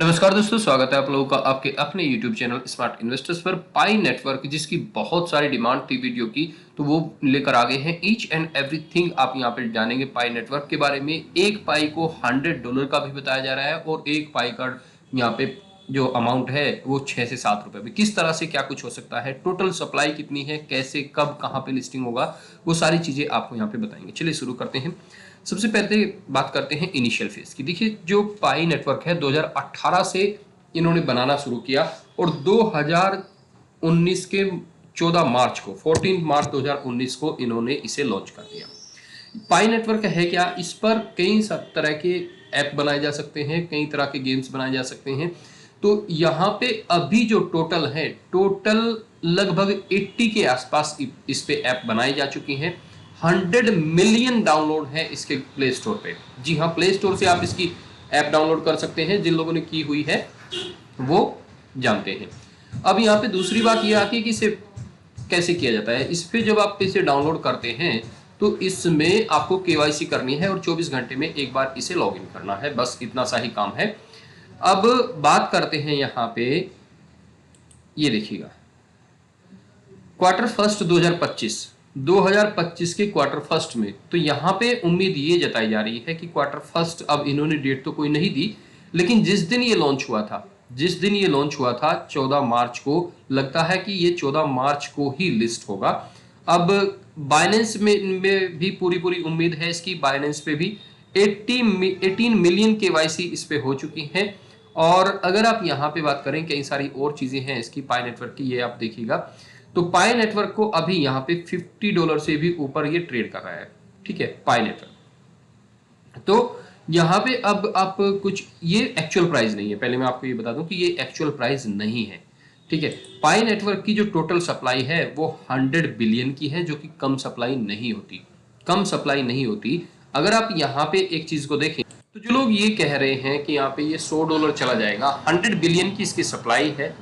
नमस्कार दोस्तों, स्वागत है आप लोगों का आपके अपने YouTube चैनल स्मार्ट इन्वेस्टर्स पर। पाई नेटवर्क जिसकी बहुत सारी डिमांड थी वीडियो की, तो वो लेकर आ गए हैं। ईच एंड एवरीथिंग आप यहाँ पे जानेंगे पाई नेटवर्क के बारे में। एक पाई को $100 का भी बताया जा रहा है और एक पाई का यहाँ पे जो अमाउंट है वो 6 से 7 रुपए में। किस तरह से क्या कुछ हो सकता है, टोटल सप्लाई कितनी है, कैसे कब कहाँ पे लिस्टिंग होगा, वो सारी चीजें आपको यहाँ पे बताएंगे। चलिए शुरू करते हैं। सबसे पहले बात करते हैं इनिशियल फेज की। देखिए, जो पाई नेटवर्क है 2018 से इन्होंने बनाना शुरू किया और 2019 के 14 मार्च को 14 मार्च 2019 को इन्होंने इसे लॉन्च कर दिया। पाई नेटवर्क है क्या, इस पर कई तरह के ऐप बनाए जा सकते हैं, कई तरह के गेम्स बनाए जा सकते हैं। तो यहाँ पे अभी जो टोटल है, टोटल लगभग 80 के आसपास इस पे ऐप बनाई जा चुकी हैं। 100 मिलियन डाउनलोड है इसके प्ले स्टोर पे। जी हाँ, प्ले स्टोर से आप इसकी ऐप डाउनलोड कर सकते हैं। जिन लोगों ने की हुई है वो जानते हैं। अब यहाँ पे दूसरी बात ये आती है कि इसे कैसे किया जाता है। इस पे जब आप इसे डाउनलोड करते हैं तो इसमें आपको केवाईसी करनी है और 24 घंटे में एक बार इसे लॉगिन करना है, बस इतना सा ही काम है। अब बात करते हैं यहाँ पे, ये देखिएगा, क्वार्टर फर्स्ट 2025 के क्वार्टर फर्स्ट में, तो यहाँ पे उम्मीद ये जताई जा रही है कि क्वार्टर फर्स्ट, अब इन्होंने डेट तो कोई नहीं दी, लेकिन जिस दिन ये लॉन्च हुआ था 14 मार्च को, लगता है कि ये 14 मार्च को ही लिस्ट होगा। अब बाइनेंस में भी पूरी उम्मीद है इसकी। बाइनेंस पे भी 18 मिलियन केवाईसी इस पे हो चुकी है। और अगर आप यहाँ पे बात करें, कई सारी और चीजें हैं इसकी पाई नेटवर्क की, ये आप देखिएगा। तो पाई नेटवर्क को अभी यहाँ पे $50 से भी ऊपर ये ट्रेड कर रहा है। ठीक है, पाई नेटवर्क। तो यहाँ पे अब आप कुछ, ये एक्चुअल प्राइस नहीं है, पहले मैं आपको ये बता दूं कि ये एक्चुअल प्राइस नहीं है। ठीक है, पाई नेटवर्क की जो टोटल सप्लाई है वो 100 बिलियन की है, जो कि कम सप्लाई नहीं होती। अगर आप यहाँ पे एक चीज को देखें, तो जो लोग ये कह रहे हैं कि यहाँ पे ये $100 चला जाएगा, 100 बिलियन की इसकी सप्लाई है।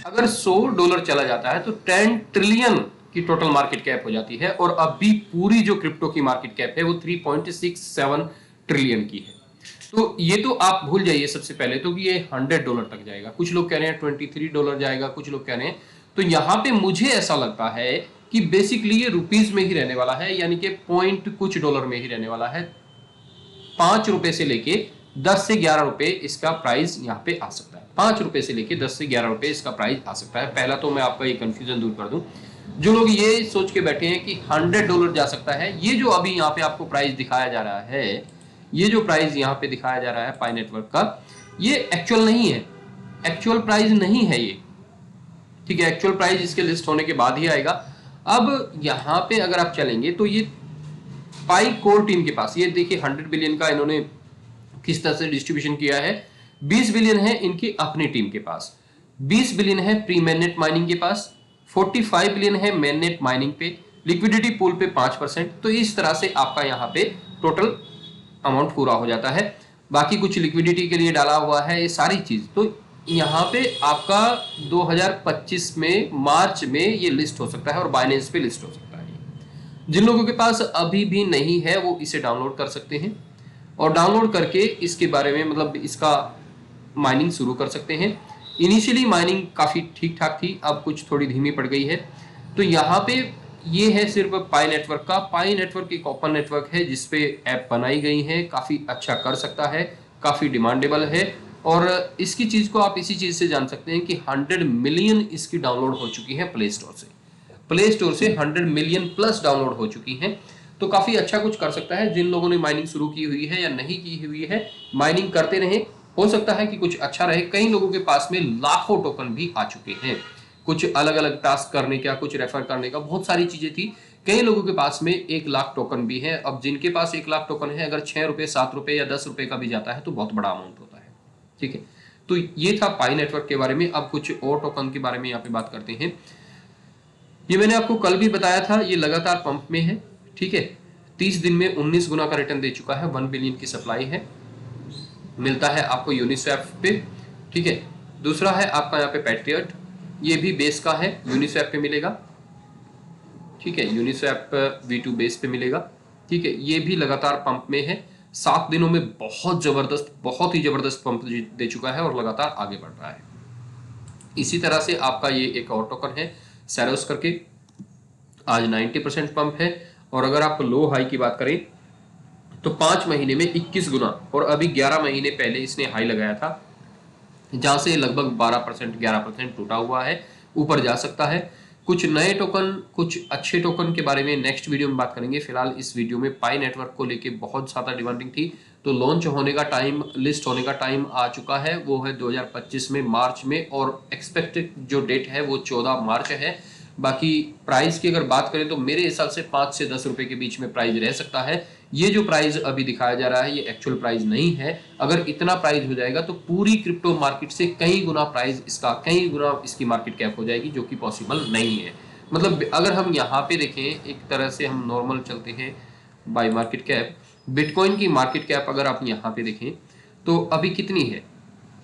अगर $100 चला जाता है तो 10 ट्रिलियन की टोटल मार्केट कैप हो जाती है। और अभी पूरी जो क्रिप्टो की मार्केट कैप है वो 3.67 ट्रिलियन की है। तो ये तो आप भूल जाइए सबसे पहले तो कि ये $100 तक जाएगा। कुछ लोग कह रहे हैं $23 जाएगा, कुछ लोग कह रहे हैं। तो यहाँ पे मुझे ऐसा लगता है कि बेसिकली ये रुपीज में ही रहने वाला है, यानी कि पॉइंट कुछ डॉलर में ही रहने वाला है। 5 रुपए से लेके 10 से 11 रुपए इसका प्राइस यहाँ पे आ सकता है। 5 रुपए से लेके 10 से 11 रुपए इसका प्राइस आ सकता है। पहला तो मैं आपका ये कंफ्यूजन दूर कर दूं, जो लोग ये सोच के बैठे हैं कि $100 जा सकता है, ये जो अभी यहाँ पे आपको प्राइस दिखाया जा रहा है, ये जो प्राइस यहाँ पे दिखाया जा रहा है पाई नेटवर्क का, ये एक्चुअल नहीं है, एक्चुअल प्राइस नहीं है ये। ठीक है, एक्चुअल प्राइस इसके लिस्ट होने के बाद ही आएगा। अब यहाँ पे अगर आप चलेंगे तो ये पाई कोर टीम के पास, ये देखिए 100 बिलियन का इन्होंने किस तरह से डिस्ट्रीब्यूशन किया है। 20 बिलियन है इनकी अपनी टीम के पास, 20 बिलियन है प्री मेननेट माइनिंग के पास, 45 बिलियन है मेननेट माइनिंग पे, लिक्विडिटी पूल पे 5%। तो इस तरह से आपका यहाँ पे टोटल अमाउंट पूरा हो जाता है। बाकी कुछ लिक्विडिटी के लिए डाला हुआ है ये सारी चीज। तो यहाँ पे आपका 2025 में मार्च में ये लिस्ट हो सकता है और बाइनेंस पे लिस्ट हो सकता है। जिन लोगों के पास अभी भी नहीं है वो इसे डाउनलोड कर सकते हैं और डाउनलोड करके इसके बारे में, मतलब इसका माइनिंग शुरू कर सकते हैं। इनिशियली माइनिंग काफ़ी ठीक ठाक थी, अब कुछ थोड़ी धीमी पड़ गई है। तो यहाँ पे ये है सिर्फ पाई नेटवर्क का। पाई नेटवर्क एक ओपन नेटवर्क है जिसपे ऐप बनाई गई है, काफ़ी अच्छा कर सकता है, काफ़ी डिमांडेबल है। और इसकी चीज़ को आप इसी चीज़ से जान सकते हैं कि 100 मिलियन इसकी डाउनलोड हो चुकी है प्ले स्टोर से 100 मिलियन प्लस डाउनलोड हो चुकी हैं। तो काफी अच्छा कुछ कर सकता है। जिन लोगों ने माइनिंग शुरू की हुई है या नहीं की हुई है, माइनिंग करते रहे, हो सकता है कि कुछ अच्छा रहे। कई लोगों के पास में लाखों टोकन भी आ चुके हैं, कुछ अलग अलग टास्क करने का, कुछ रेफर करने का, बहुत सारी चीजें थी। कई लोगों के पास में 1 लाख टोकन भी है। अब जिनके पास 1 लाख टोकन है, अगर 6 रुपए 7 रुपए या 10 रुपए का भी जाता है तो बहुत बड़ा अमाउंट होता है। ठीक है, तो ये था पाई नेटवर्क के बारे में। अब कुछ और टोकन के बारे में यहाँ पे बात करते हैं। ये मैंने आपको कल भी बताया था, ये लगातार पंप में है। ठीक है, 30 दिन में 19 गुना का रिटर्न दे चुका है। 1 बिलियन की सप्लाई है, मिलता है आपको यूनिस्वैप पे। ठीक है, दूसरा है आपका यहाँ पे पैट्रियट, ये भी बेस का है, यूनिस्वैप पे मिलेगा। ठीक है, यूनिस्वैप V2 बेस पे मिलेगा। ठीक है, ये भी लगातार पंप में है। 7 दिनों में बहुत ही जबरदस्त पंप दे चुका है और लगातार आगे बढ़ रहा है। इसी तरह से आपका ये एक और टोकन है सेरोस करके, आज 90% पंप है। और अगर आप लो हाई की बात करें तो 5 महीने में 21 गुना, और अभी 11 महीने पहले इसने हाई लगाया था जहां से लगभग 12% 11% टूटा हुआ है, ऊपर जा सकता है। कुछ नए टोकन, कुछ अच्छे टोकन के बारे में नेक्स्ट वीडियो में बात करेंगे। फिलहाल इस वीडियो में पाई नेटवर्क को लेके बहुत ज्यादा डिमांडिंग थी, तो लॉन्च होने का टाइम, लिस्ट होने का टाइम आ चुका है, वो है 2025 में मार्च में, और एक्सपेक्टेड जो डेट है वो 14 मार्च है। बाकी प्राइस की अगर बात करें तो मेरे हिसाब से 5 से 10 रुपए के बीच में प्राइस रह सकता है। ये जो प्राइस अभी दिखाया जा रहा है ये एक्चुअल प्राइस नहीं है। अगर इतना प्राइस हो जाएगा तो पूरी क्रिप्टो मार्केट से कई गुना प्राइस इसका, कई गुना इसकी मार्केट कैप हो जाएगी, जो कि पॉसिबल नहीं है। मतलब अगर हम यहाँ पे देखें, एक तरह से हम नॉर्मल चलते हैं बाय मार्केट कैप, बिटकॉइन की मार्केट कैप अगर आप यहाँ पे देखें तो अभी कितनी है,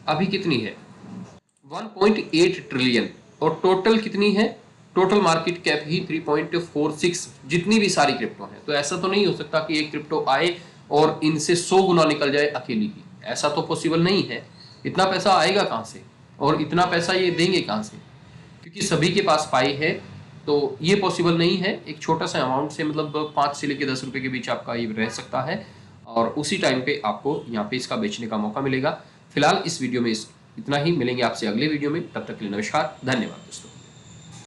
अभी कितनी है 1.8 ट्रिलियन, और टोटल कितनी है, टोटल मार्केट कैप ही 3.46, जितनी भी सारी क्रिप्टो है। तो ऐसा तो नहीं हो सकता कि एक क्रिप्टो आए और इनसे 100 गुना निकल जाए अकेली ही, ऐसा तो पॉसिबल नहीं है। इतना पैसा आएगा कहाँ से, और इतना पैसा ये देंगे कहाँ से, क्योंकि सभी के पास पाई है, तो ये पॉसिबल नहीं है। एक छोटा सा अमाउंट से, मतलब 5 से लेकर 10 रुपए के बीच आपका ये रह सकता है, और उसी टाइम पे आपको यहाँ पे इसका बेचने का मौका मिलेगा। फिलहाल इस वीडियो में इतना ही, मिलेंगे आपसे अगले वीडियो में, तब तक के लिए नमस्कार, धन्यवाद दोस्तों।